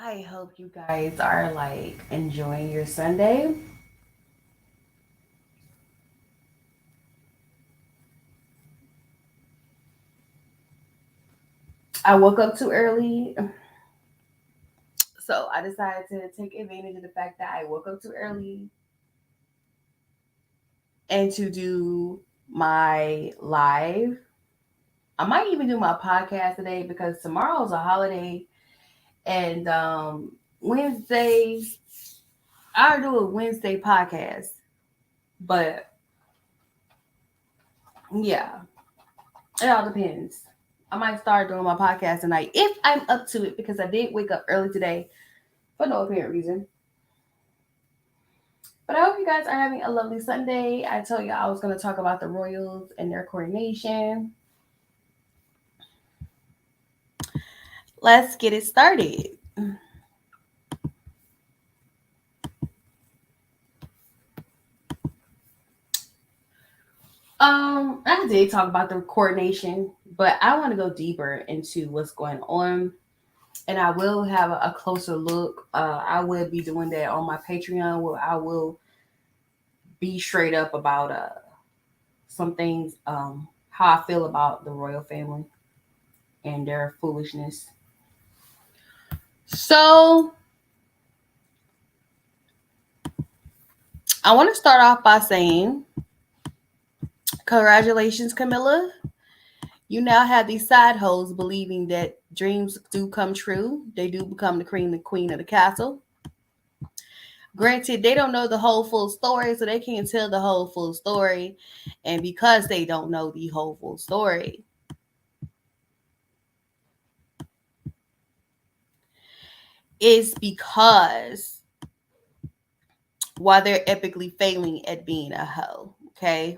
I hope you guys are like enjoying your Sunday. I woke up too early, so I decided to take advantage of the fact that I woke up too early and to do my live. I might even do my podcast today because tomorrow's a holiday and Wednesday I'll do a Wednesday podcast. But yeah, it all depends. I might start doing my podcast tonight if I'm up to it because I did wake up early today for no apparent reason. But I hope you guys are having a lovely Sunday. I told you I was going to talk about the royals and their coronation. Let's get it started. I did talk about the coronation, but I want to go deeper into what's going on, and I will have a closer look. I will be doing that on my Patreon, where I will be straight up about some things, how I feel about the royal family and their foolishness. So I want to start off by saying, congratulations, Camilla. You now have these side hoes believing that dreams do come true. They do become the queen of the castle. Granted, they don't know the whole full story, so they can't tell the whole full story. And because they don't know the whole full story, it's because while they're epically failing at being a hoe, okay?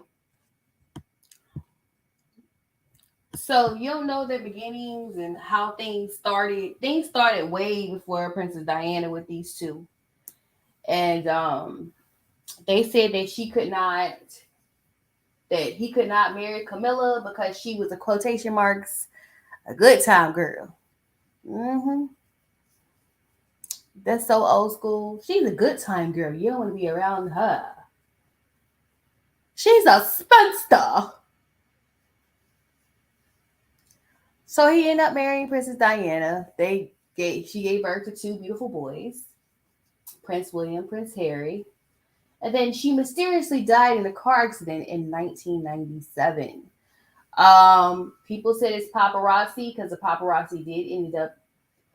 So you don't know their beginnings and how things started. Things started way before Princess Diana with these two. And they said that he could not marry Camilla because she was, a quotation marks, a good time girl. hmm That's so old school. She's a good time girl. You don't want to be around her. She's a spinster. So he ended up marrying Princess Diana. She gave birth to two beautiful boys, Prince William, Prince Harry. And then she mysteriously died in a car accident in 1997. People said it's paparazzi because the paparazzi did end up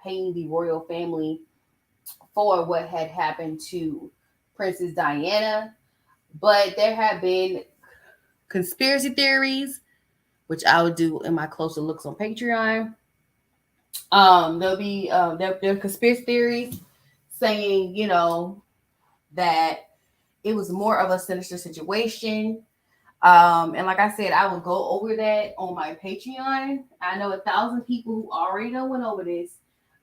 paying the royal family for what had happened to Princess Diana. But there have been conspiracy theories, which I will do in my closer looks on Patreon. There'll be there are conspiracy theories saying, that it was more of a sinister situation. And like I said, I will go over that on my Patreon. I know 1,000 people who already know went over this,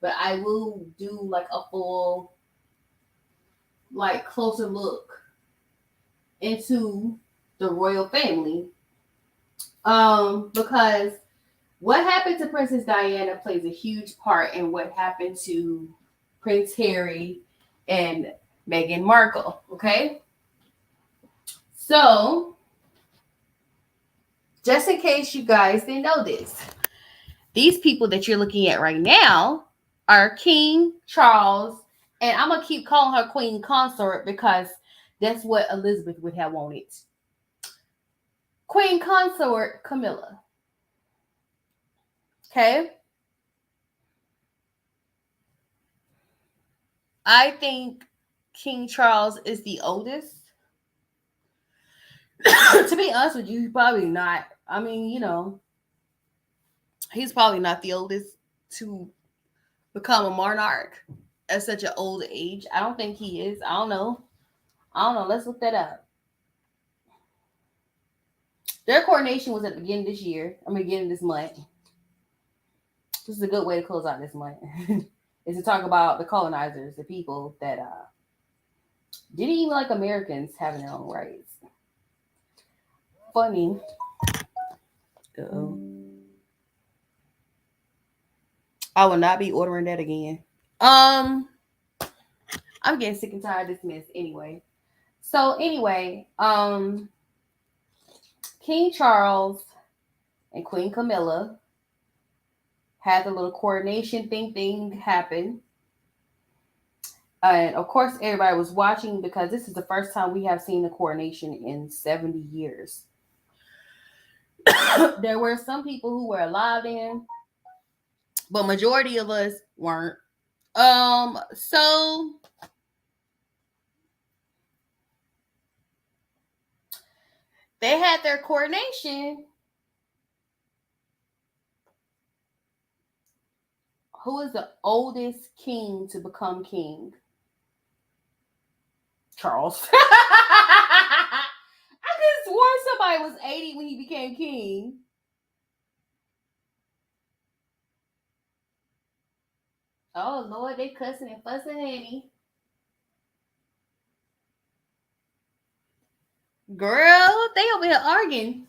but I will do like a full, like closer look into the royal family. Because what happened to Princess Diana plays a huge part in what happened to Prince Harry and Meghan Markle. Okay, so just in case you guys didn't know this, these people that you're looking at right now are King Charles, and I'm gonna keep calling her Queen Consort because that's what Elizabeth would have wanted. Queen Consort Camilla. Okay, I think King Charles is the oldest. To be honest with you, he's probably not. I mean, he's probably not the oldest to become a monarch at such an old age. I don't think he is. I don't know. I don't know. Let's look that up. Their coronation was at the beginning of this year. I mean, beginning of this month. This is a good way to close out this month. Is to talk about the colonizers, the people that didn't even like Americans having their own rights. Funny. Uh-oh. I will not be ordering that again. Um, I'm getting sick and tired of this mess anyway. So anyway, King Charles and Queen Camilla had the little coronation thing happen. And of course, everybody was watching because this is the first time we have seen a coronation in 70 years. There were some people who were alive then, but majority of us weren't. So they had their coronation. Who is the oldest king to become king? Charles. I could have sworn somebody was 80 when he became king. Oh Lord, they cussing and fussing at me. Girl, they over here arguing.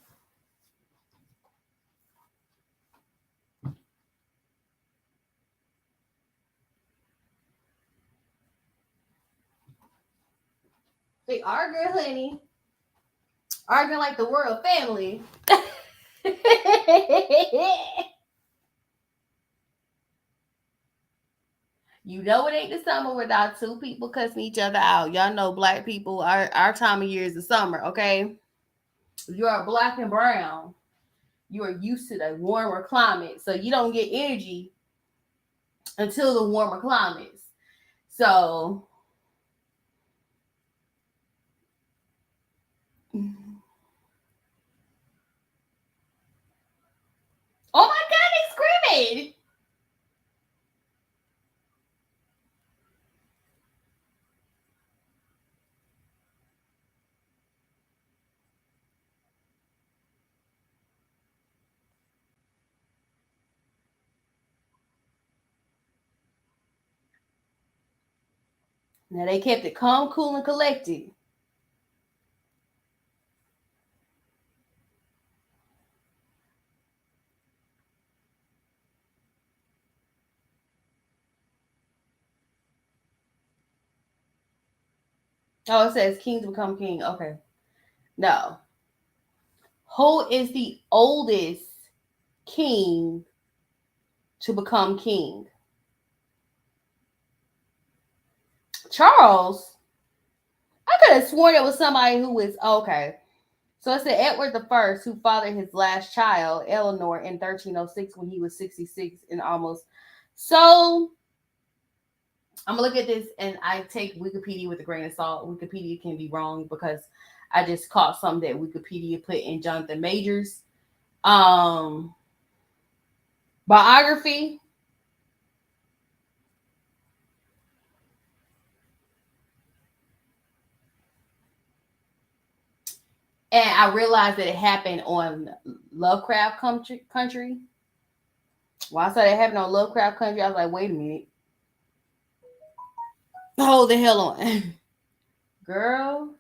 They arguing, honey. Arguing like the royal family. You know it ain't the summer without two people cussing each other out. Y'all know black people, our time of year is the summer, okay? If you are black and brown, you are used to the warmer climate. So you don't get energy until the warmer climates. So oh my god, they screaming. Now they kept it calm, cool, and collected. Oh, it says kings become king. Okay. No. Who is the oldest king to become king? Charles. I could have sworn it was somebody who was okay. So it said Edward the First, who fathered his last child, Eleanor, in 1306 when he was 66 and almost. So I'm gonna look at this and I take Wikipedia with a grain of salt. Wikipedia can be wrong because I just caught something that Wikipedia put in Jonathan Majors um biography. And I realized that it happened on Lovecraft Country. When I saw that happened on Lovecraft Country, I was like, wait a minute. Hold the hell on. Girl,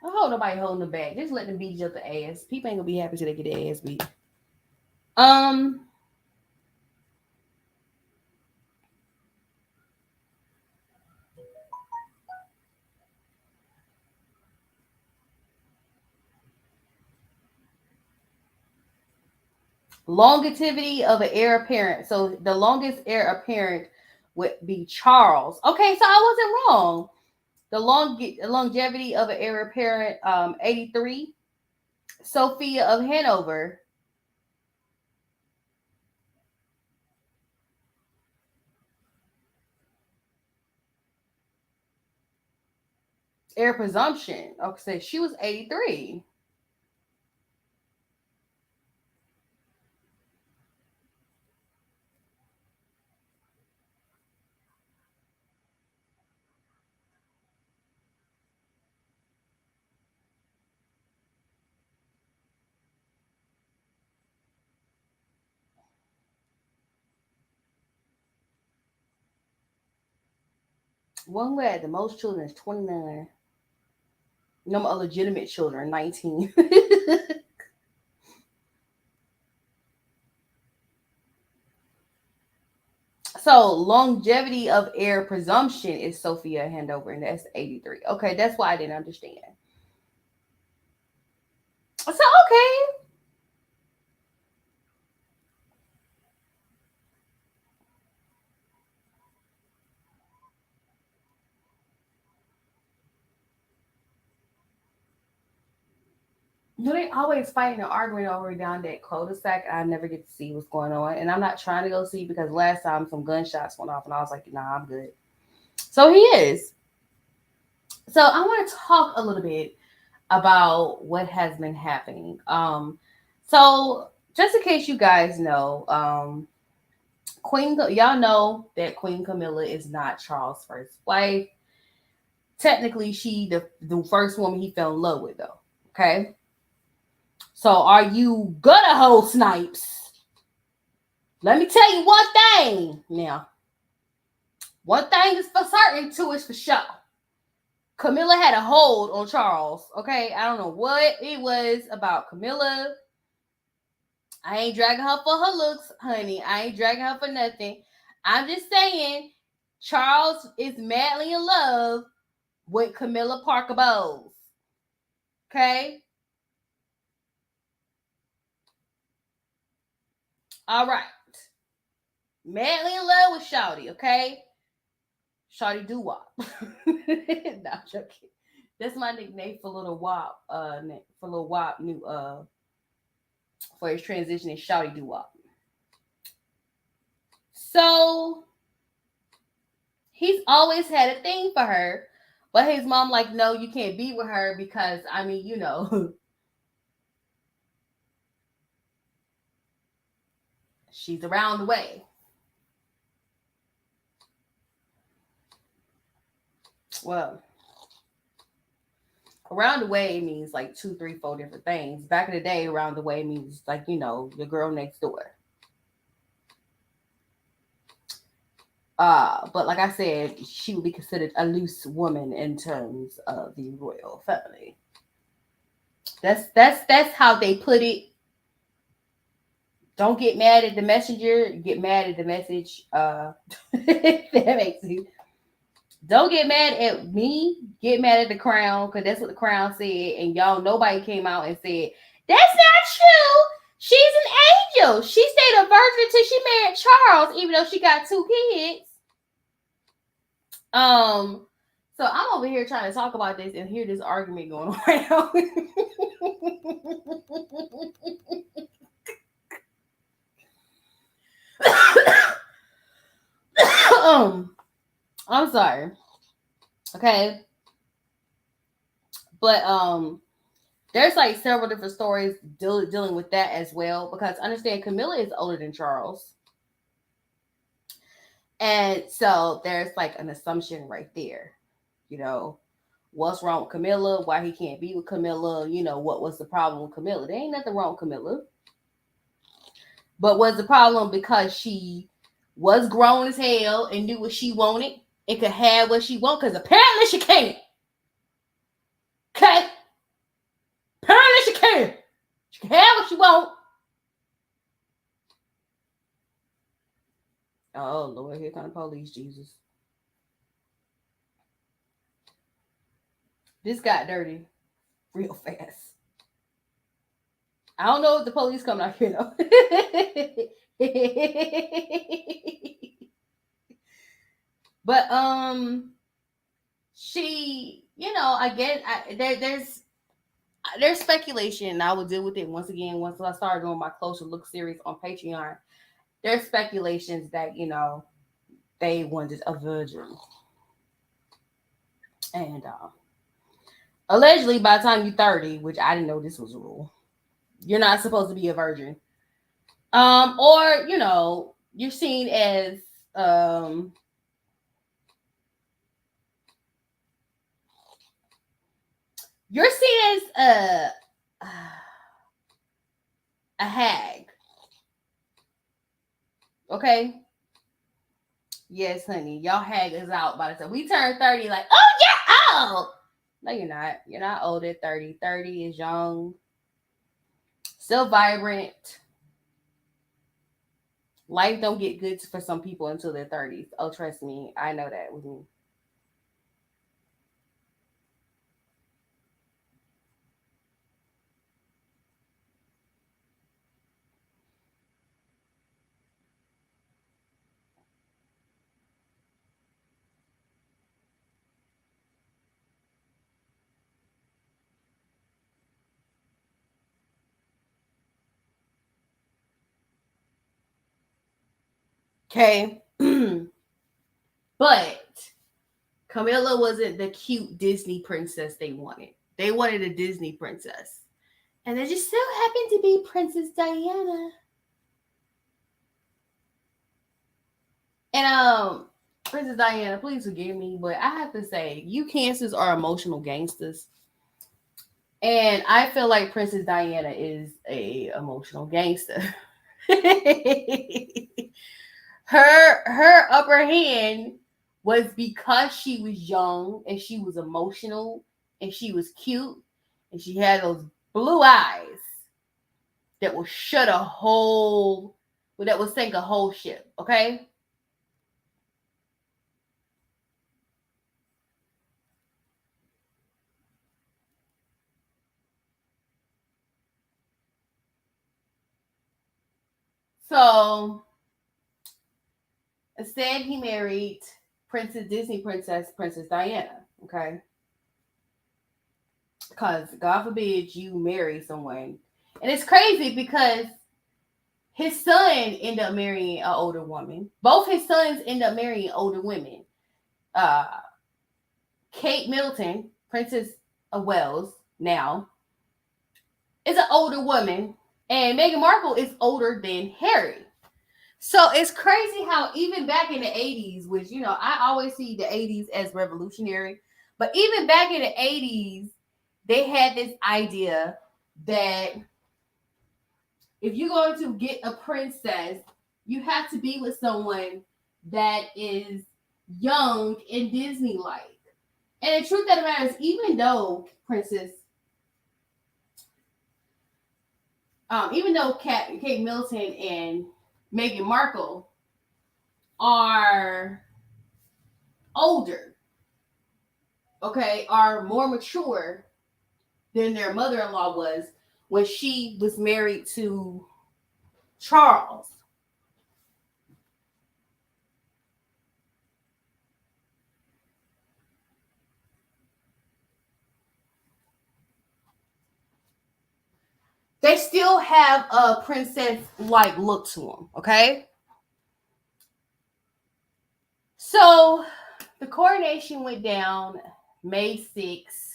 I hope nobody holding them back. Just let them beat each other ass. People ain't gonna be happy till they get their ass beat. Um, longevity of an heir apparent. So the longest heir apparent would be Charles. Okay, so I wasn't wrong. The longevity of an heir apparent, 83. Sophia of Hanover, heir presumption. Okay, so she was 83. One who had the most children is 29. No more legitimate children, 19. So longevity of heir presumption is Sophia Handover, and that's 83. Okay, that's why I didn't understand. So okay. No, they always fighting and arguing over down that cul-de-sac. I never get to see what's going on, and I'm not trying to go see because last time some gunshots went off, and I was like, "Nah, I'm good." So he is. So I want to talk a little bit about what has been happening. So just in case you guys know, y'all know that Queen Camilla is not Charles' first wife. Technically, she the first woman he fell in love with, though. Okay. So are you gonna hold Snipes? Let me tell you one thing now. One thing is for certain, two is for sure. Camilla had a hold on Charles. Okay, I don't know what it was about Camilla. I ain't dragging her for her looks, honey. I ain't dragging her for nothing. I'm just saying, Charles is madly in love with Camilla Parker Bowles. Okay? All right. Madly in love with Shawty, okay? Shawty Doo Wop. Not joking. That's my nickname for Little Wop. For Little Wop new for his transition is Shawty Doo Wop. So he's always had a thing for her, but his mom like, no, you can't be with her because I mean, she's around the way. Well, around the way means like 2, 3, 4 different things. Back in the day, around the way means like, the girl next door. But like I said, she would be considered a loose woman in terms of the royal family. That's how they put it. Don't get mad at the messenger, get mad at the message. That makes sense. Don't get mad at me, get mad at the crown, because that's what the crown said. And y'all, nobody came out and said, that's not true. She's an angel. She stayed a virgin until she married Charles, even though she got 2 kids. So I'm over here trying to talk about this and hear this argument going on right now. I'm sorry. Okay. But there's like several different stories dealing with that as well, because understand Camilla is older than Charles. And so there's like an assumption right there. What's wrong with Camilla? Why he can't be with Camilla? What was the problem with Camilla? There ain't nothing wrong with Camilla. But was the problem because she was grown as hell and knew what she wanted and could have what she wanted? Because apparently she can't. Okay? Apparently she can. She can have what she want. Oh, Lord, here come the police, Jesus. This got dirty real fast. I don't know if the police coming out here, though. But, she, again, there's speculation, and I will deal with it once again once I start doing my Closer Look series on Patreon. There's speculations that, they wanted a virgin. And allegedly, by the time you're 30, which I didn't know this was a rule, you're not supposed to be a virgin. Or, you're seen as you're seen as a hag. Okay? Yes, honey. Y'all hag is out by the time we turn 30, like, oh, yeah, old. No, you're not. You're not old at 30. 30 is young, still vibrant, Life don't get good for some people until their 30s. Oh, trust me, I know that with me. Okay. But Camilla wasn't the cute Disney princess they wanted. They wanted a Disney princess. And it just so happened to be Princess Diana. And Princess Diana, please forgive me, but I have to say, you cancers are emotional gangsters. And I feel like Princess Diana is a emotional gangster. Her upper hand was because she was young and she was emotional and she was cute and she had those blue eyes that will shut a whole that will sink a whole ship. Okay. So instead he married Princess Disney Princess Diana. Okay. Because God forbid you marry someone. And it's crazy because his son ended up marrying an older woman. Both his sons end up marrying older women. Uh, Kate Middleton, Princess of Wales, now is an older woman, and Meghan Markle is older than Harry. So it's crazy how even back in the 80s, which I always see the 80s as revolutionary, but even back in the 80s, they had this idea that if you're going to get a princess, you have to be with someone that is young and Disney like. And the truth of the matter is, even though Kate Middleton and Meghan Markle are older, okay, are more mature than their mother-in-law was when she was married to Charles. They still have a princess like look to them, okay? So the coronation went down May 6th.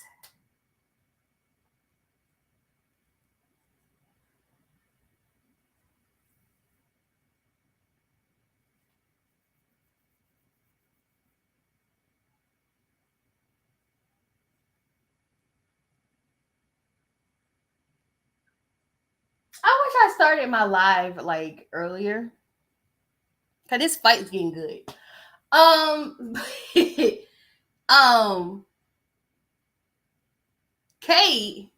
I wish I started my live like earlier. Cause this fight's getting good. Um um Kate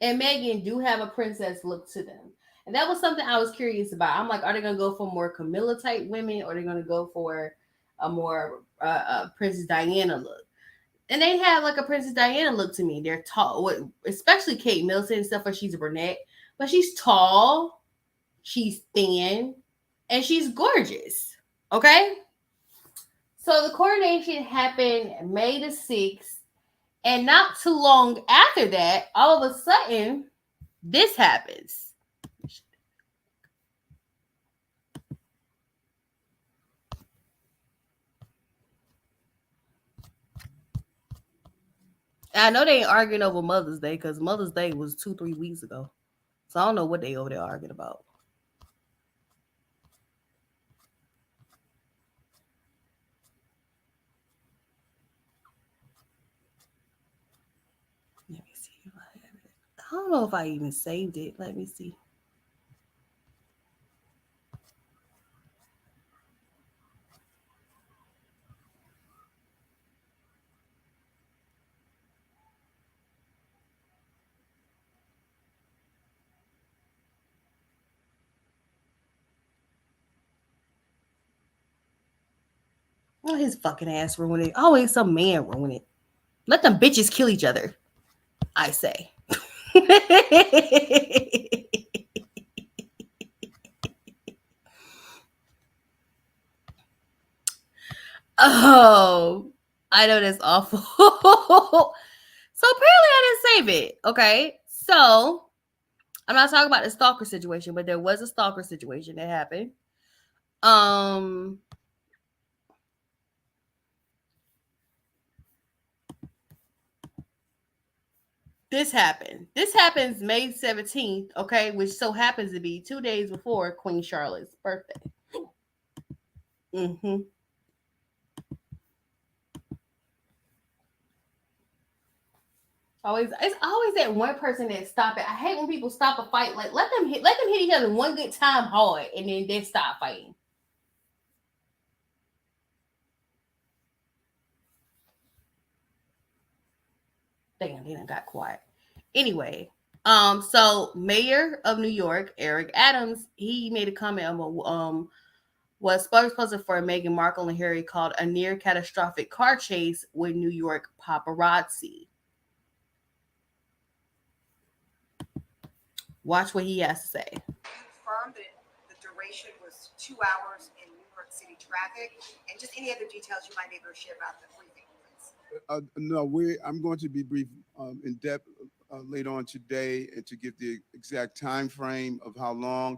and Megan do have a princess look to them. And that was something I was curious about. I'm like, are they gonna go for more Camilla type women, or are they gonna go for a more Princess Diana look? And they have like a Princess Diana look to me. They're tall, especially Kate Middleton and stuff, where she's a brunette, but she's tall, she's thin, and she's gorgeous. Okay, so the coronation happened May the 6th, and not too long after that, all of a sudden, this happens. I know they ain't arguing over Mother's Day because Mother's Day was 2-3 weeks ago. So I don't know what they over there arguing about. Let me see if I have it. I don't know if I even saved it. Let me see. Oh, his fucking ass ruined it. Always some man ruin it. Let them bitches kill each other, I say. Oh, I know that's awful. So apparently I didn't save it. Okay. So I'm not talking about the stalker situation, but there was a stalker situation that happened. Um this happened. This happens May 17th, okay, which so happens to be 2 days before Queen Charlotte's birthday. Mm-hmm. Always, it's always that one person that stop it. I hate when people stop a fight. Like let them hit each other one good time hard, and then they stop fighting. Damn, they done got quiet. Anyway, so Mayor of New York, Eric Adams, he made a comment about what spokesperson for Meghan Markle and Harry called a near catastrophic car chase with New York paparazzi. Watch what he has to say. Confirmed that the duration was 2 hours in New York City traffic, and just any other details you might be able to share about the briefing, please. No, I'm going to be brief in depth later on today, and to give the exact time frame of how long.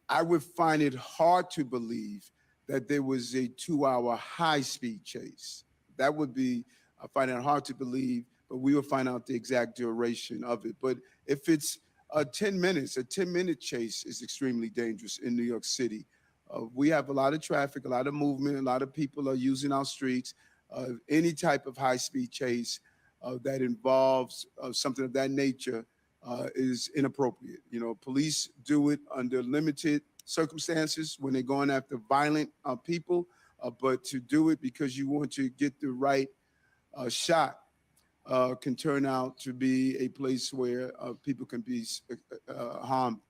I would find it hard to believe that there was a 2-hour high-speed chase. That would be, I find it hard to believe, but we will find out the exact duration of it. But if it's 10 minutes, a 10-minute chase is extremely dangerous in New York City. We have a lot of traffic, a lot of movement, a lot of people are using our streets. Any type of high-speed chase that involves something of that nature is inappropriate. You know, police do it under limited circumstances when they're going after violent people, but to do it because you want to get the right shot can turn out to be a place where people can be harmed.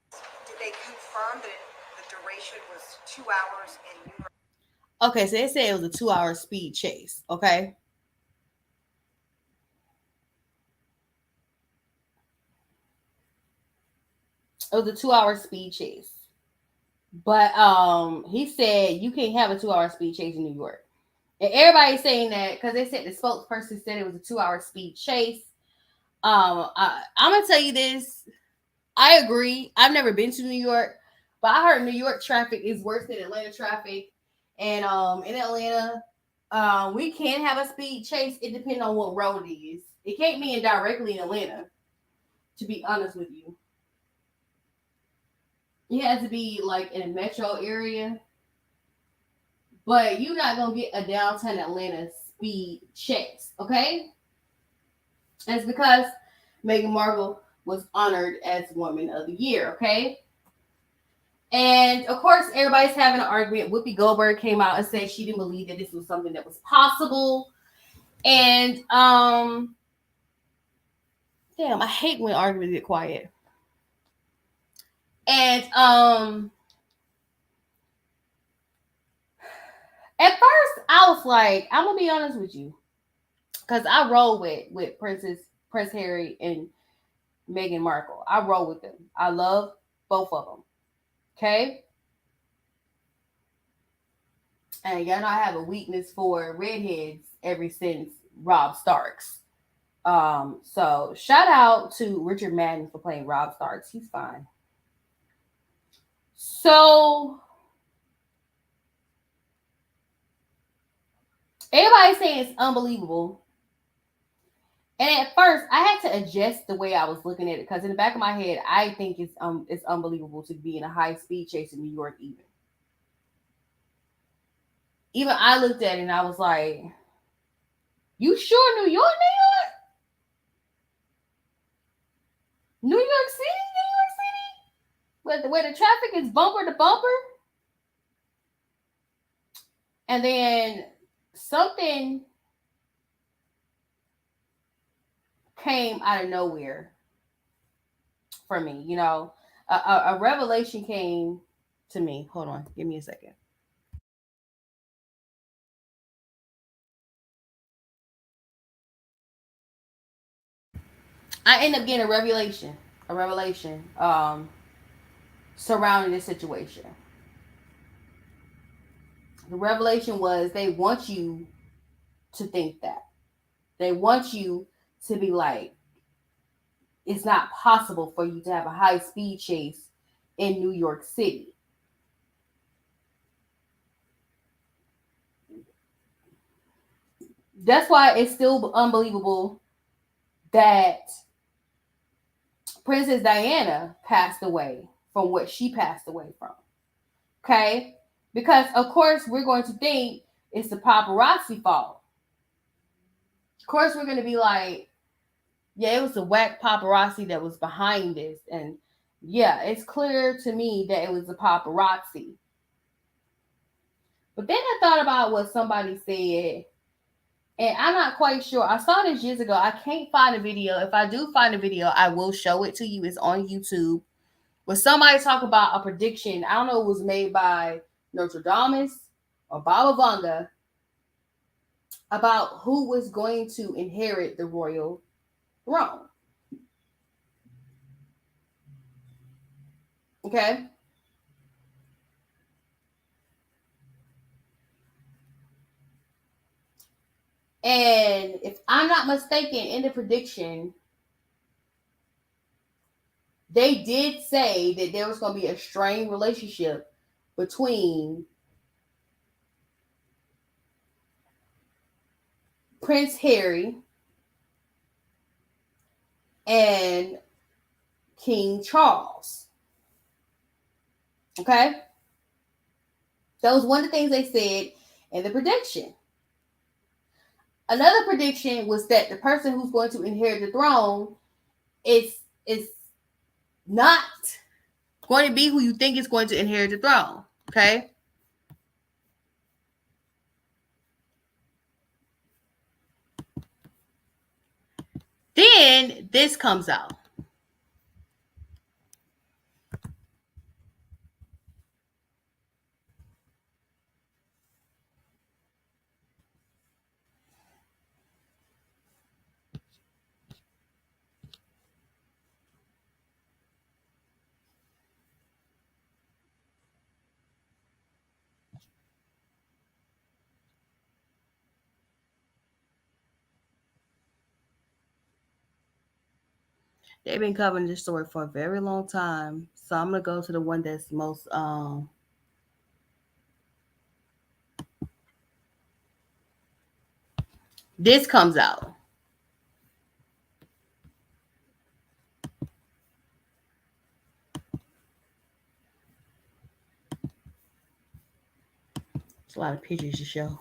Did they confirm that the duration was 2 hours in New York? Okay, so they said it was a 2-hour speed chase. Okay. It was a 2-hour speed chase. But he said you can't have a 2-hour speed chase in New York. And everybody's saying that because they said the spokesperson said it was a 2-hour speed chase. I'm gonna tell you this. I agree. I've never been to New York, but I heard New York traffic is worse than Atlanta traffic. And in Atlanta, we can have a speed chase. It depends on what road it is. It can't be in directly in Atlanta. To be honest with you, it has to be like in a metro area. But you're not gonna get a downtown Atlanta speed chase, okay? That's because Meghan Markle was honored as Woman of the Year, okay? And of course, everybody's having an argument. Whoopi Goldberg came out and said she didn't believe that this was something that was possible. And damn, I hate when arguments get quiet. And at first I was like, I'm gonna be honest with you, because I roll with Prince Harry and Meghan Markle. I roll with them. I love both of them. Okay. And y'all know I have a weakness for redheads ever since Rob Starks. So shout out to Richard Madden for playing Rob Starks. He's fine. So everybody's saying it's unbelievable. And at first, I had to adjust the way I was looking at it because in the back of my head, I think it's unbelievable to be in a high speed chase in New York. Even I looked at it and I was like, "You sure New York, New York City, New York City, where the traffic is bumper to bumper?" And then something came out of nowhere for me. You know, a revelation came to me. Hold on, give me a second. I end up getting a revelation surrounding this situation. The revelation was they want you to think that. They want you to be like, it's not possible for you to have a high speed chase in New York City. That's why it's still unbelievable that Princess Diana passed away from what she passed away from. Okay? Because, of course, we're going to think it's the paparazzi fault. Of course, we're going to be like, yeah, it was the whack paparazzi that was behind this. And yeah, it's clear to me that it was the paparazzi. But then I thought about what somebody said, and I'm not quite sure. I saw this years ago. I can't find a video. If I do find a video, I will show it to you. It's on YouTube. Where somebody talk about a prediction. I don't know, it was made by Notre Dame or Baba Vanga about who was going to inherit the royal throne. Okay? And if I'm not mistaken, in the prediction, they did say that there was going to be a strained relationship between Prince Harry and King Charles. Okay? That was one of the things they said in the prediction. Another prediction was that the person who's going to inherit the throne is not going to be who you think is going to inherit the throne. Okay? Then this comes out. They've been covering this story for a very long time. So I'm gonna go to the one that's most this comes out. It's a lot of pictures to show.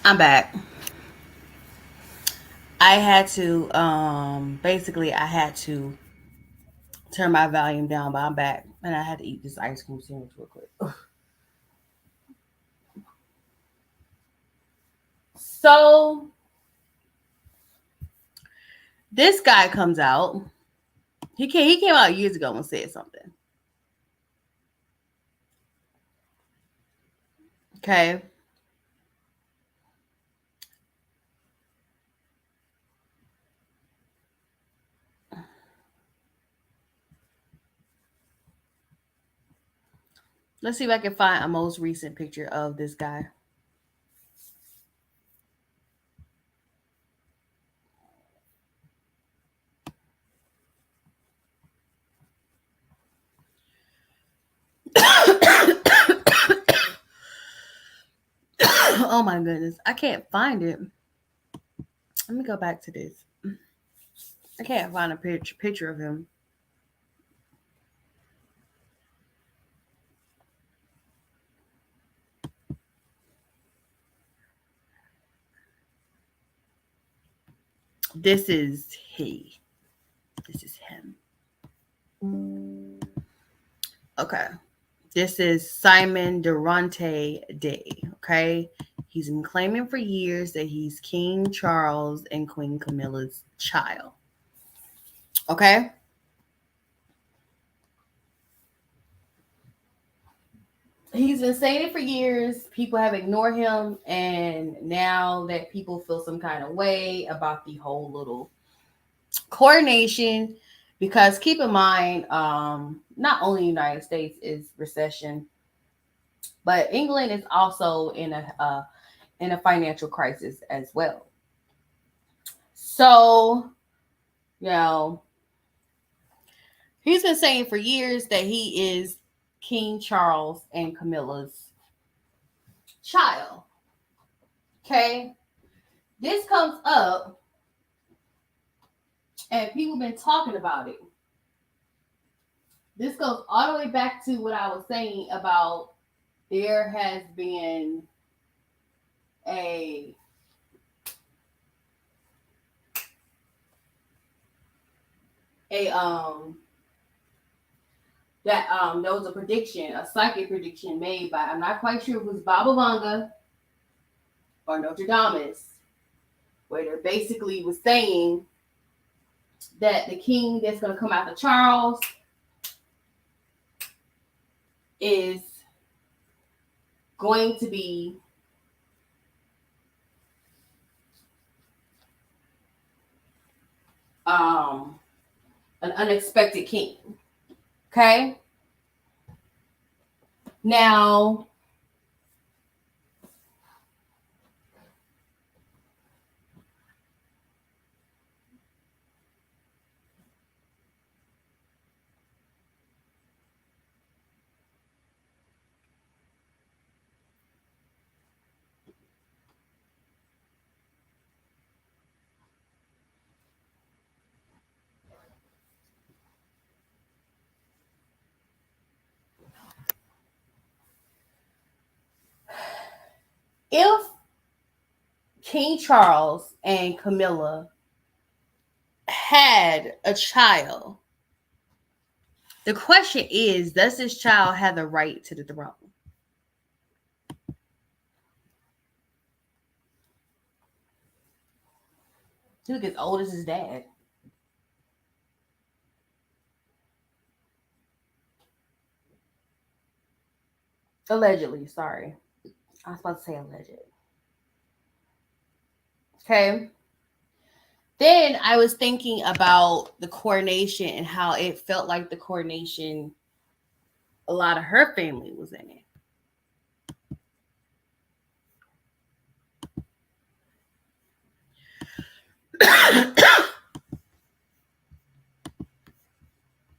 I'm back. I had to basically I had to turn my volume down, but I'm back and I had to eat this ice cream sandwich real quick. So this guy comes out. He came out years ago and said something. Okay. Let's see if I can find a most recent picture of this guy. Oh my goodness. I can't find it. Let me go back to this. I can't find a picture of him. This is he. This is him. Okay. This is Simon Durante Day. Okay. He's been claiming for years that he's King Charles and Queen Camilla's child. Okay. He's been saying it for years. People have ignored him. And now that people feel some kind of way about the whole little coronation, because keep in mind, not only the United States is recession, but England is also in a financial crisis as well. So, you know, he's been saying for years that he is King Charles and Camilla's child. Okay, this comes up, and people been talking about it. This goes all the way back to what I was saying about there has been a a that there was a prediction, a psychic prediction made by, I'm not quite sure if it was Baba Vanga or Notre Dame, where they basically was saying that the king that's going to come after Charles is going to be um, an unexpected king. Okay. Now, if King Charles and Camilla had a child, the question is, does this child have the right to the throne? He look as old as his dad. Allegedly, sorry. I was about to say alleged. Okay. Then I was thinking about the coronation and how it felt like the coronation, a lot of her family was in it.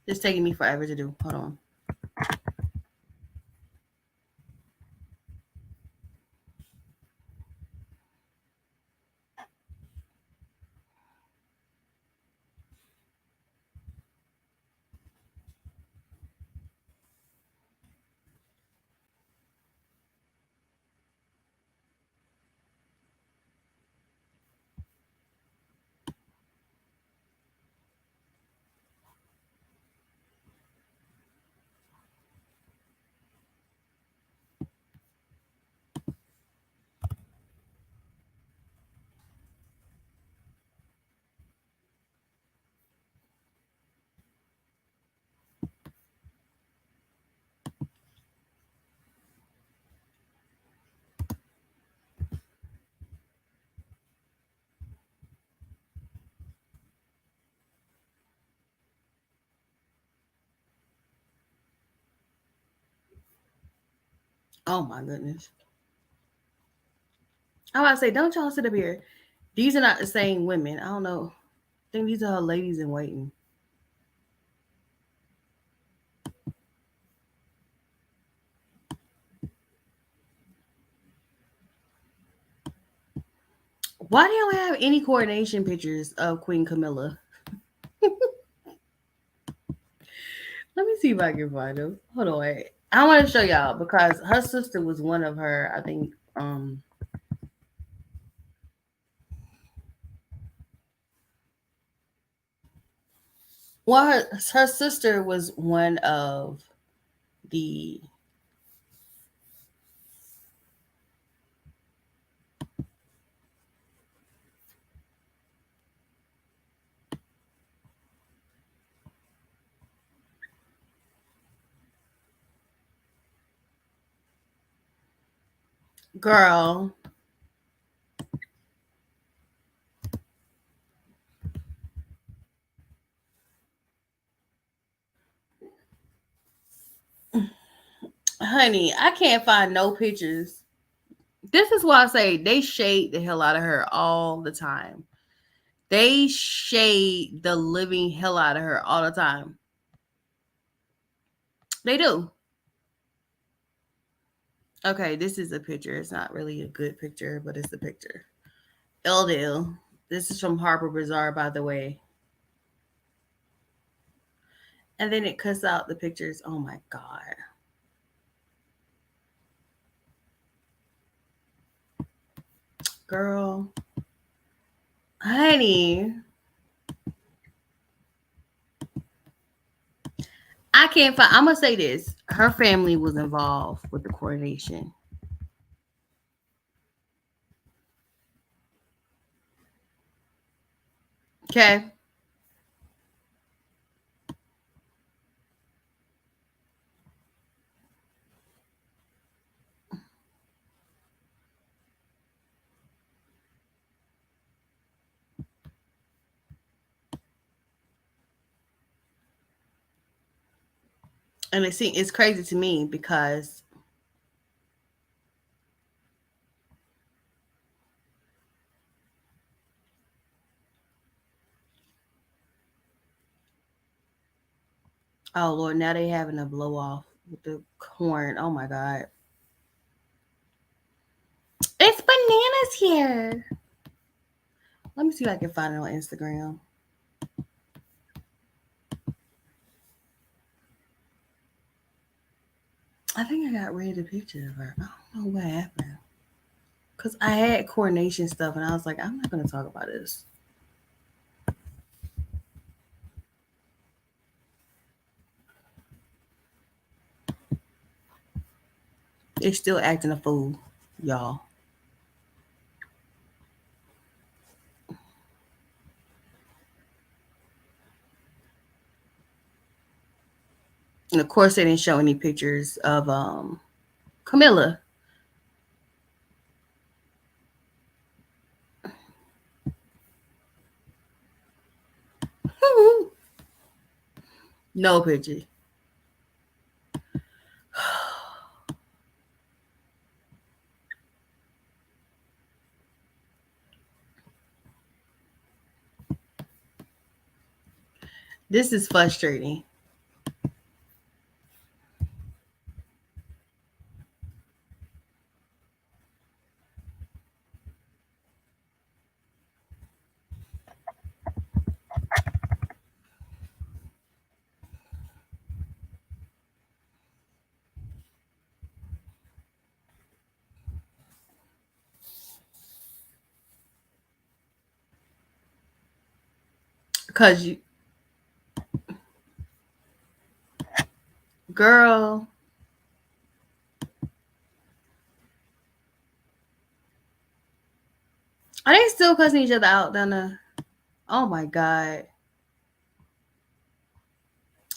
It's taking me forever to do. Hold on. Oh my goodness. I was about to say, don't y'all sit up here. These are not the same women. I don't know. I think these are her ladies in waiting. Why do y'all have any coordination pictures of Queen Camilla? Let me see if I can find them. Hold on. Wait. I want to show y'all because her sister was one of her, I think, well, her sister was one of the girl. Honey, I can't find no pictures. This is why I say they shade the hell out of her all the time. They shade the living hell out of her all the time. They do. Okay, this is a picture. It's not really a good picture, but it's a picture. Eldale. This is from Harper Bazaar, by the way. And then it cuts out the pictures. Oh my God. Girl. Honey. I can't find. I'm going to say this. Her family was involved with the coronation. Okay. And it's crazy to me because oh Lord, now they having a blow off with the corn. Oh my God. It's bananas here. Let me see if I can find it on Instagram. I think I got rid of the picture of her. I don't know what happened. Because I had coronation stuff and I was like, I'm not going to talk about this. They're still acting a fool, y'all. And of course, they didn't show any pictures of Camilla. No picture. This is frustrating. Because you, girl, are they still cussing each other out down there? Oh my God.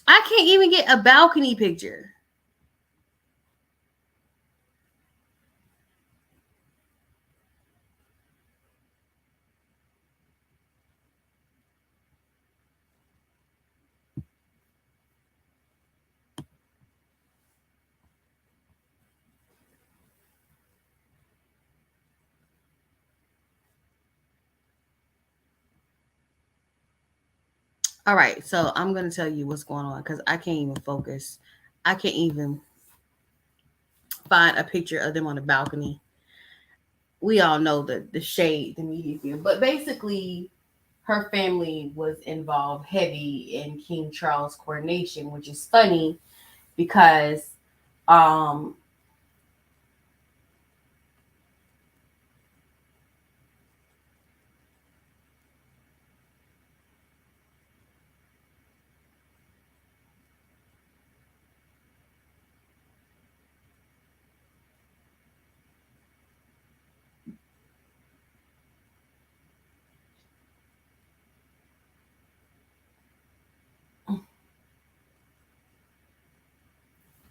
I can't even get a balcony picture. All right, so I'm gonna tell you what's going on because I can't even focus. I can't even find a picture of them on the balcony. We all know the shade the media give, but basically, her family was involved heavy in King Charles' coronation, which is funny because um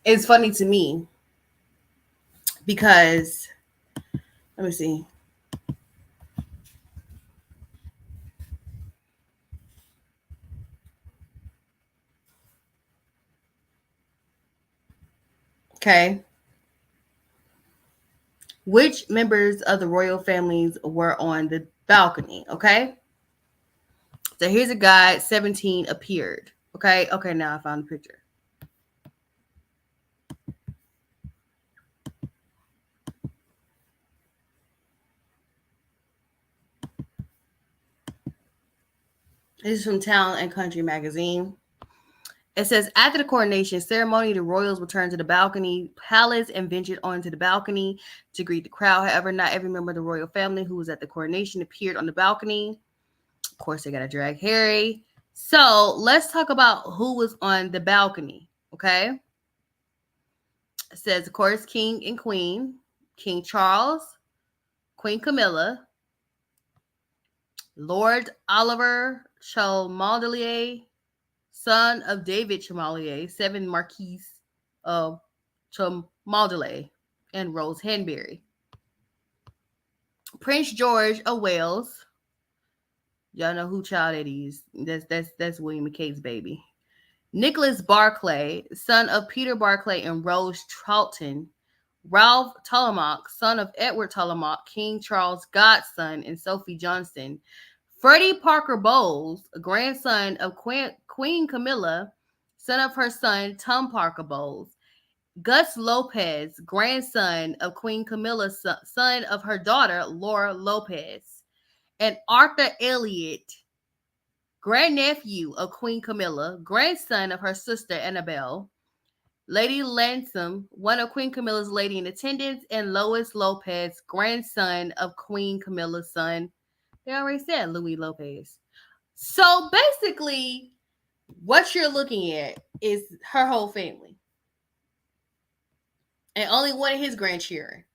it's funny to me because let me see. Okay, which members of the royal families were on the balcony? Okay, so here's a guy. 17 appeared. Okay, now I found the picture. This is from Town and Country magazine. It says after the coronation ceremony, the royals returned to the balcony palace and ventured onto the balcony to greet the crowd. However, not every member of the royal family who was at the coronation appeared on the balcony. Of course, they got to drag Harry. So let's talk about who was on the balcony. Okay. It says, of course, King and Queen, King Charles, Queen Camilla, Lord Oliver Cholmondeley, son of David Cholmondeley, 7 Marquis of Cholmondeley, and Rose Henbury. Prince George of Wales. Y'all know who child it is. That's William and Kate's baby. Nicholas Barclay, son of Peter Barclay and Rose Troughton. Ralph Tullamock, son of Edward Tullamock, King Charles' godson, and Sophie Johnston. Freddie Parker Bowles, a grandson of Queen Camilla, son of her son Tom Parker Bowles. Gus Lopez, grandson of Queen Camilla, son of her daughter Laura Lopez. And Arthur Elliott, grandnephew of Queen Camilla, grandson of her sister Annabelle. Lady Lansom, one of Queen Camilla's lady in attendance, and Lois Lopez, grandson of Queen Camilla's son. They already said Louis Lopez. So basically, what you're looking at is her whole family. And only one of his grandchildren.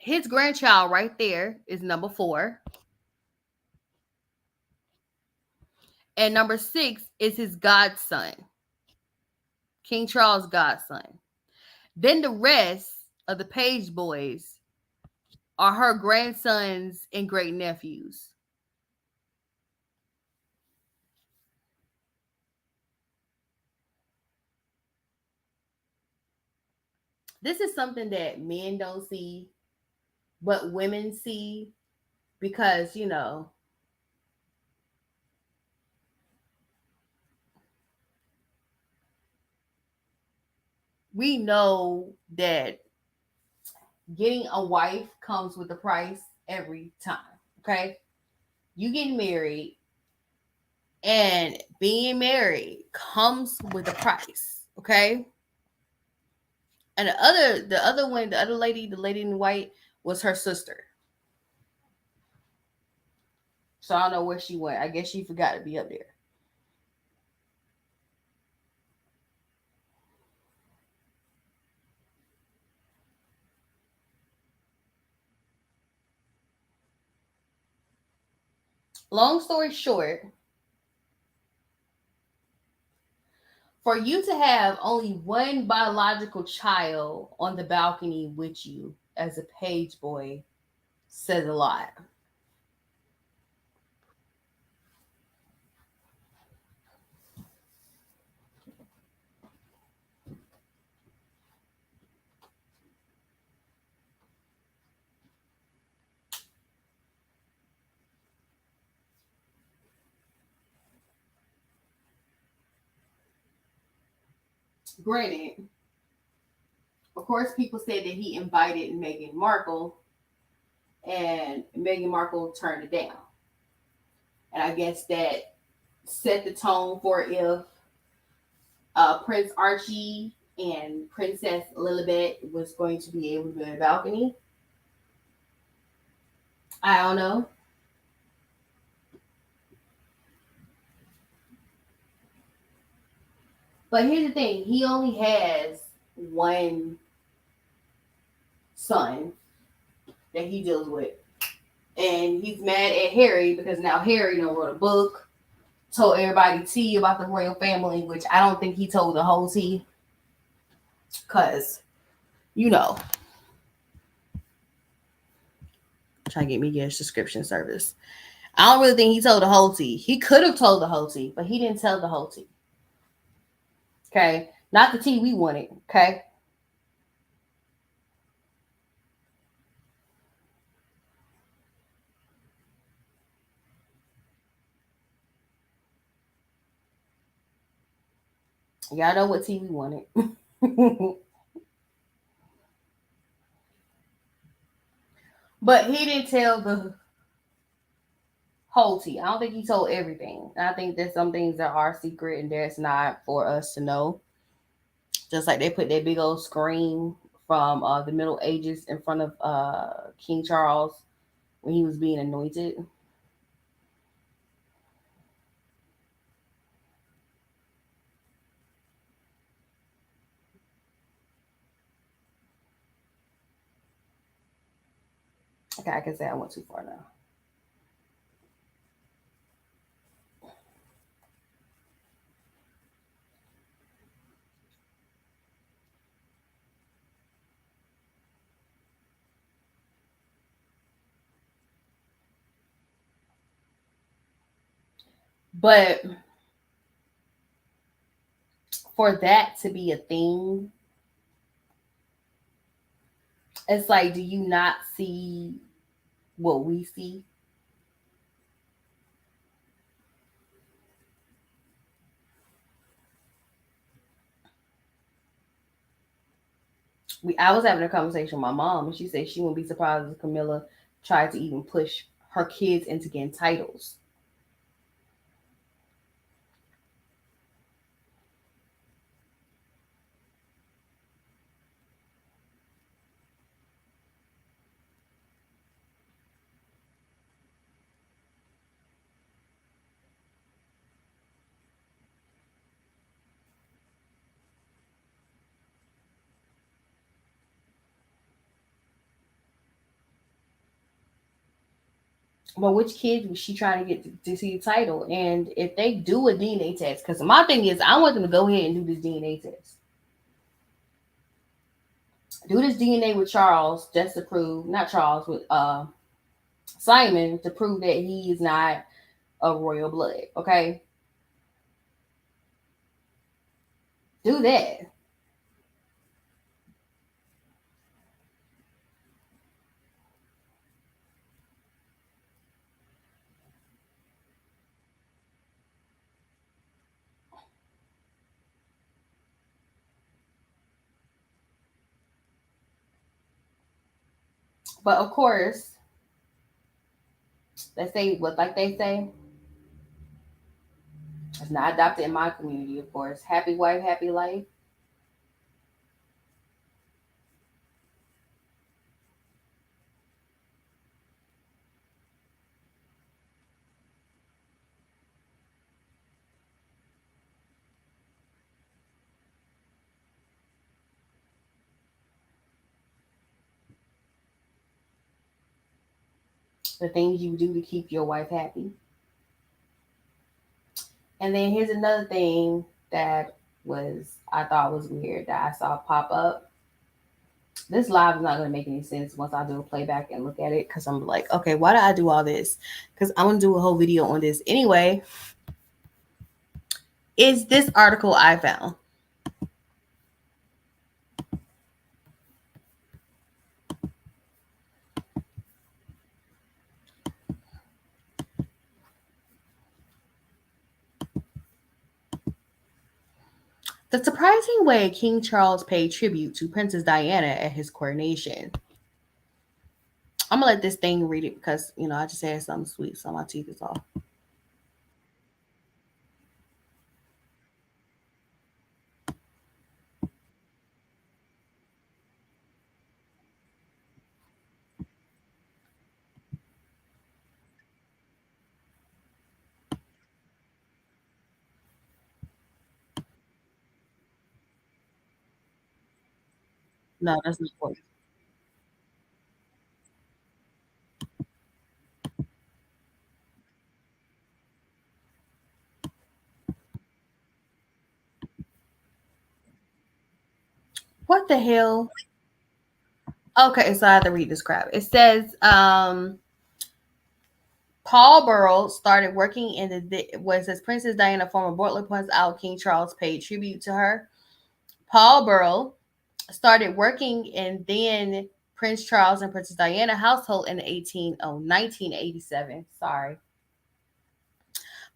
His grandchild right there is number 4. And number 6 is his godson, King Charles' godson. Then the rest of the page boys are her grandsons and great nephews. This is something that men don't see, but women see because, we know that getting a wife comes with a price every time. Okay. You get married, and being married comes with a price. Okay. And the other lady, the lady in white, was her sister. So I don't know where she went. I guess she forgot to be up there. Long story short, For you to have only one biological child on the balcony with you as a page boy says a lot. Granted, of course, people said that he invited Meghan Markle, and Meghan Markle turned it down. And I guess that set the tone for if Prince Archie and Princess Lilibet was going to be able to be on the balcony. I don't know. But here's the thing, he only has one son that he deals with. And he's mad at Harry because now Harry wrote a book, told everybody tea about the royal family, which I don't think he told the whole tea. Cause, you know, try to get me a subscription service. I don't really think he told the whole tea. He could have told the whole tea, but he didn't tell the whole tea. Okay? Not the tea we wanted. Okay? Y'all know what tea we wanted. But he didn't tell the whole tea. I don't think he told everything. I think there's some things that are secret and that's not for us to know. Just like they put that big old screen from the Middle Ages in front of King Charles when he was being anointed. Okay, I can say I went too far now. But for that to be a thing, it's like, do you not see what we see? I was having a conversation with my mom, and she said she wouldn't be surprised if Camilla tried to even push her kids into getting titles. But which kid was she trying to get to see the title? And if they do a DNA test, because my thing is, I want them to go ahead and do this DNA test. Do this DNA with Charles just to prove, not Charles, with Simon to prove that he is not a royal blood. Okay, do that. But of course, they say what like they say. It's not adopted in my community, of course. Happy wife, happy life. The things you do to keep your wife happy. And then here's another thing that I thought was weird that I saw pop up. This live is not going to make any sense once I do a playback and look at it because I'm like, okay, why did I do all this? Because I'm going to do a whole video on this anyway. Is this article I found? The surprising way King Charles paid tribute to Princess Diana at his coronation. I'm gonna let this thing read it because I just had something sweet, so my teeth is off. No, that's not important. What the hell? Okay, so I have to read this crap. It says Paul Burrell started working in what says Princess Diana. Former Butler points out King Charles paid tribute to her. Paul Burrell started working in then Prince Charles and Princess Diana household in 1987. Sorry.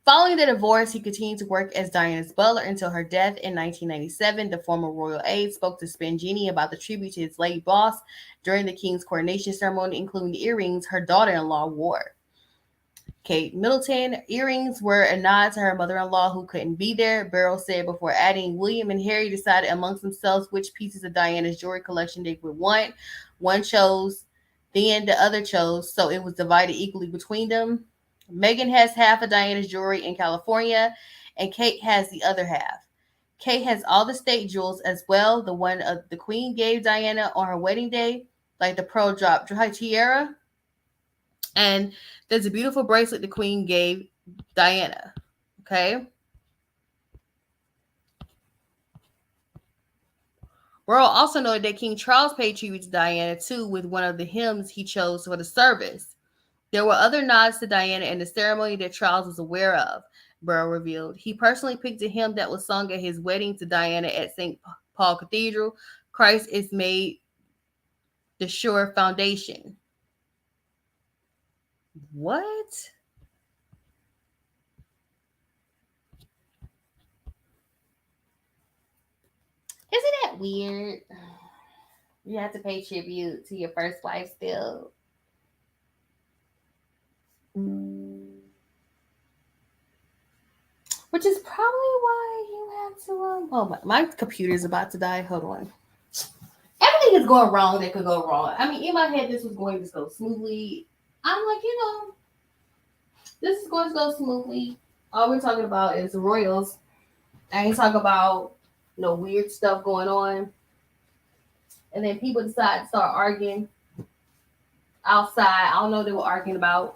Following the divorce, he continued to work as Diana's butler until her death in 1997. The former royal aide spoke to Spin Genie about the tribute to his late boss during the king's coronation ceremony, including the earrings her daughter-in-law wore. Kate Middleton. Earrings were a nod to her mother in law who couldn't be there, Beryl said before adding William and Harry decided amongst themselves which pieces of Diana's jewelry collection they would want. One chose, then the other chose, so it was divided equally between them. Meghan has half of Diana's jewelry in California, and Kate has the other half. Kate has all the state jewels as well, the one the Queen gave Diana on her wedding day, like the pearl drop tiara, and there's a beautiful bracelet the Queen gave Diana. Okay. We're also noted that King Charles paid tribute to Diana too with one of the hymns he chose for the service. There were other nods to Diana in the ceremony that Charles was aware of, Burrow revealed. He personally picked a hymn that was sung at his wedding to Diana at St. Paul Cathedral. Christ is made the sure foundation. What? Isn't that weird? You have to pay tribute to your first wife still. Which is probably why you have to. Oh, my computer's about to die. Hold on. Everything is going wrong that could go wrong. I mean, in my head, this was going to go smoothly. I'm like, this is going to go smoothly. All we're talking about is the Royals. I ain't talking about no weird stuff going on. And then people decide to start arguing outside. I don't know what they were arguing about.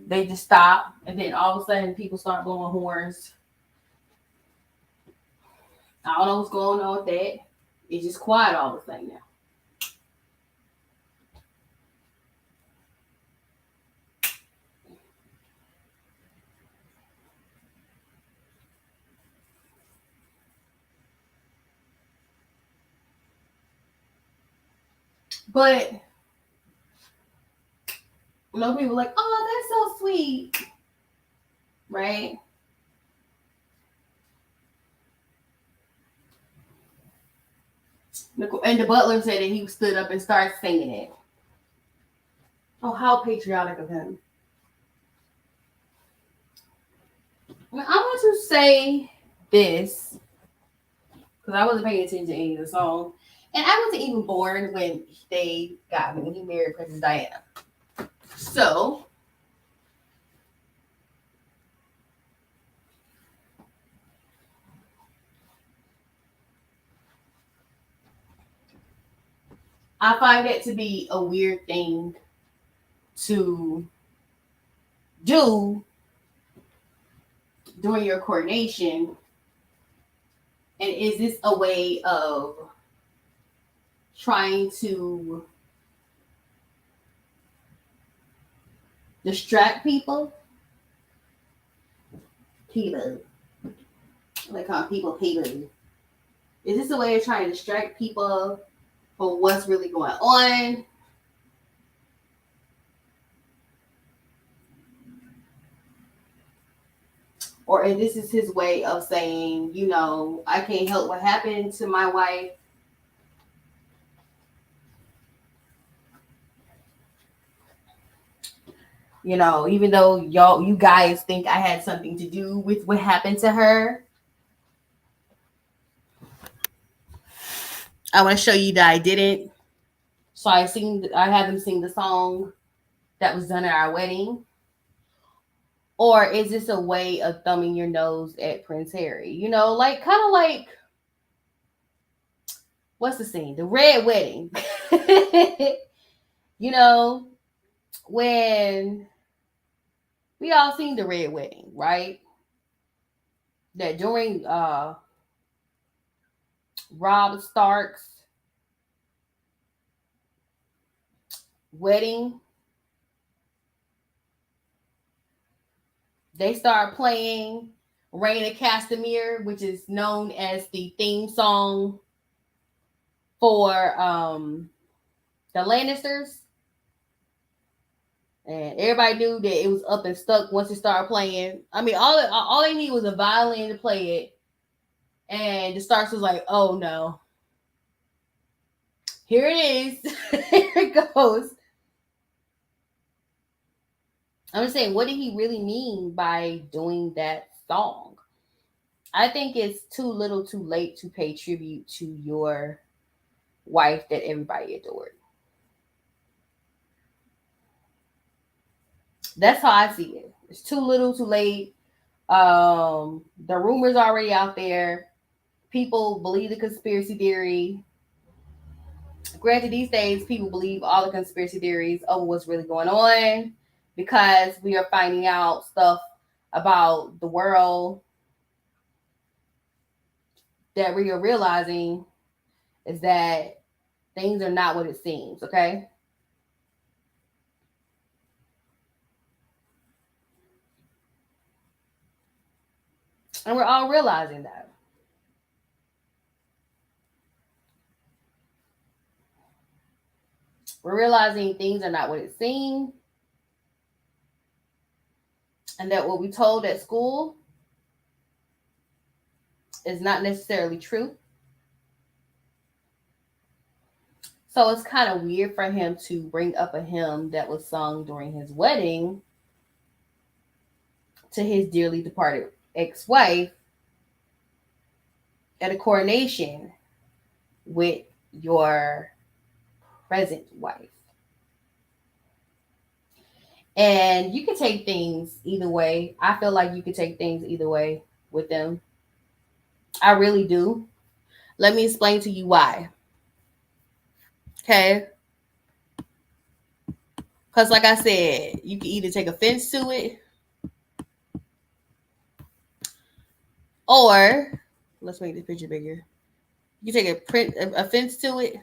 They just stop, and then all of a sudden, people start blowing horns. I don't know what's going on with that. It's just quiet all of a sudden now. But people like, oh, that's so sweet, right? And the butler said that he stood up and started singing it. Oh, how patriotic of him. Now, I want to say this because I wasn't paying attention to any of the song. And I wasn't even born when when he married Princess Diana. So, I find that to be a weird thing to do during your coronation And is this a way of trying to distract people? People. They call people people. Is this a way of trying to distract people from what's really going on? Or if this is his way of saying, I can't help what happened to my wife. Even though you guys think I had something to do with what happened to her, I want to show you that I didn't. So I had them sing the song that was done at our wedding. Or is this a way of thumbing your nose at Prince Harry? Like kind of like, what's the scene? The Red Wedding. you know, when we all seen the Red Wedding, right? That during Rob Stark's wedding, they start playing Rain of Castamere, which is known as the theme song for the Lannisters. And everybody knew that it was up and stuck once it started playing. I mean, all they need was a violin to play it. And the Starks was like, oh no. Here it is. Here it goes. I'm just saying, what did he really mean by doing that song? I think it's too little too late to pay tribute to your wife that everybody adored. That's how I see it. It's too little too late. The rumors already out there. People believe the conspiracy theory. Granted, these days people believe all the conspiracy theories of what's really going on because we are finding out stuff about the world that we are realizing is that things are not what it seems, okay? And we're all realizing that. We're realizing things are not what it seems, and that what we told at school is not necessarily true. So it's kind of weird for him to bring up a hymn that was sung during his wedding to his dearly departed ex wife at a coronation with your present wife. And you can take things either way. I feel like you can take things either way with them. I really do. Let me explain to you why. Okay? Because, like I said, you can either take offense to it or, let's make this picture bigger. You take offense to it,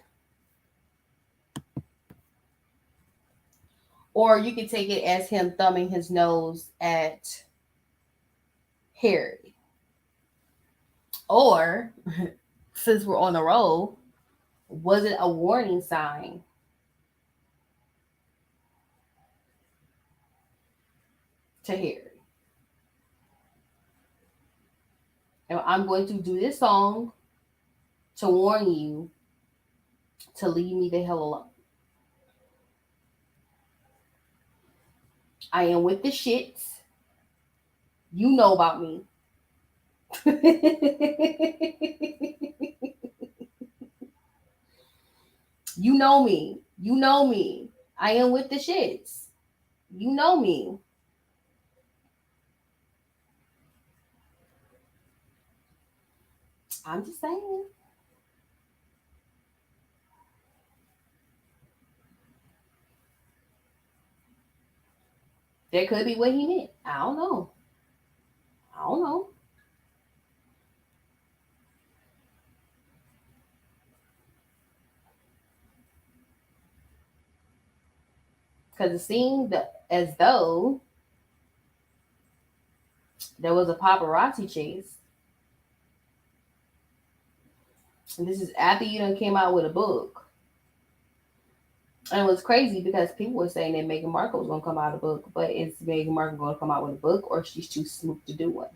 or you can take it as him thumbing his nose at Harry. Or, since we're on the roll, was it a warning sign to Harry? And I'm going to do this song to warn you to leave me the hell alone. I am with the shits. You know about me. You know me. You know me. I am with the shits. You know me. I'm just saying. That could be what he meant. I don't know. I don't know. because it seemed as though there was a paparazzi chase. And this is after you done came out with a book. And it was crazy because people were saying that Meghan Markle was gonna come out with a book, but is Meghan Markle gonna come out with a book, or she's too smooth to do one?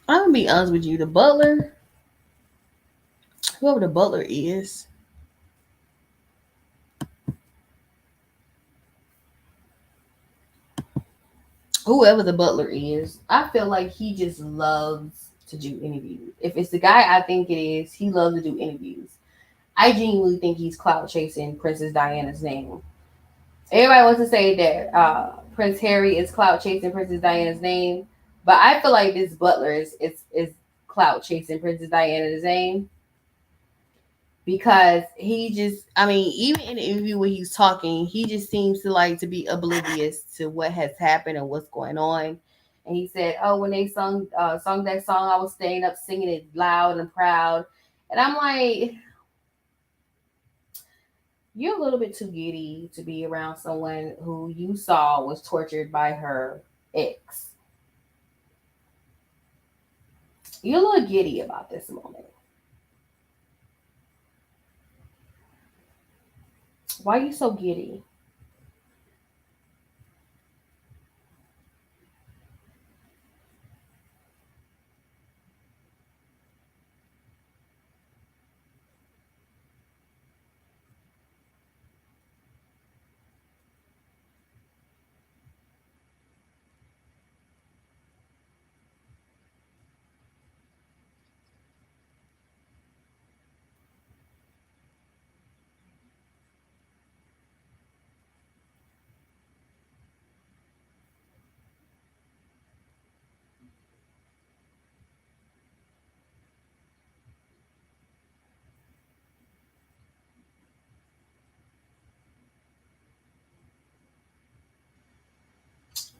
I'm gonna be honest with you, the butler, whoever the butler is, whoever the butler is, I feel like he just loves to do interviews. If it's the guy I think it is, he loves to do interviews. I genuinely think he's clout chasing Princess Diana's name. Everybody wants to say that Prince Harry is clout chasing Princess Diana's name, but I feel like this butler is clout chasing Princess Diana's name because he just, I mean, even in the interview when he's talking, he just seems to like to be oblivious to what has happened and what's going on. And he said, "Oh, when they sung that song, I was staying up singing it loud and proud." And I'm like, you're a little bit too giddy to be around someone who you saw was tortured by her ex. You're a little giddy about this moment. Why are you so giddy?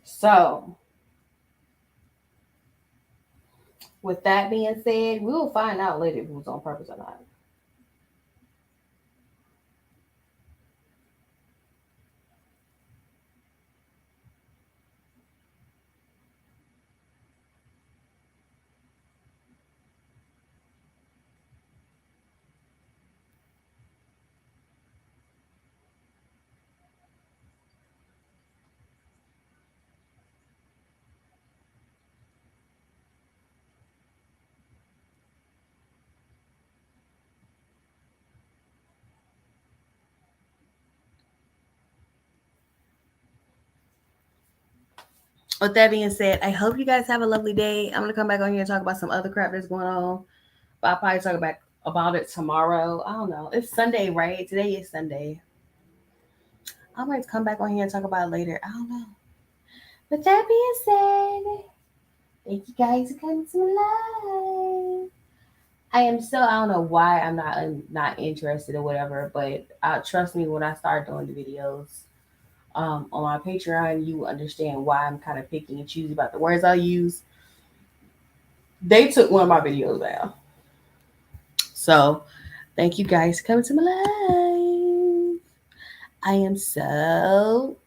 So, with that being said, we will find out later if it was on purpose or not. With that being said, I hope you guys have a lovely day. I'm gonna come back on here and talk about some other crap that's going on. But I'll probably talk about it tomorrow. I don't know. It's Sunday, right? Today is Sunday. I might come back on here and talk about it later. I don't know. With that being said, thank you guys for coming to my live. I am still, I don't know why I'm not interested or whatever, but trust me when I start doing the videos on my Patreon, you understand why I'm kind of picky and choosy about the words I use. They took one of my videos down. So thank you guys for coming to my live. I am so